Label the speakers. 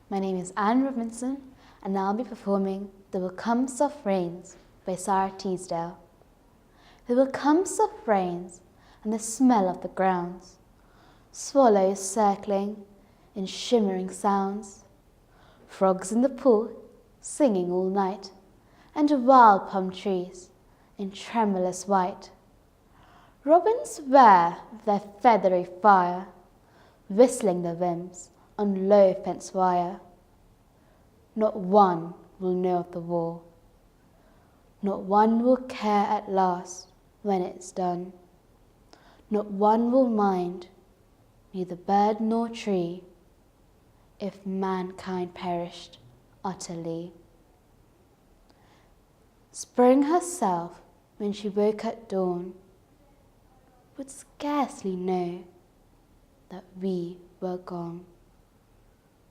Speaker 1: My name is Anne Robinson, and I'll be performing There Will Come Soft Rains by Sara Teasdale. There will come soft rains, and the smell of the grounds, swallows circling in shimmering sounds, frogs in the pool singing all night, and wild palm trees in tremulous white. Robins wear their feathery fire, whistling their whims on low fence wire. Not one will know of the war. Not one will care at last when it's done. Not one will mind, neither bird nor tree, if mankind perished utterly. Spring herself, when she woke at dawn, would scarcely know that we were gone.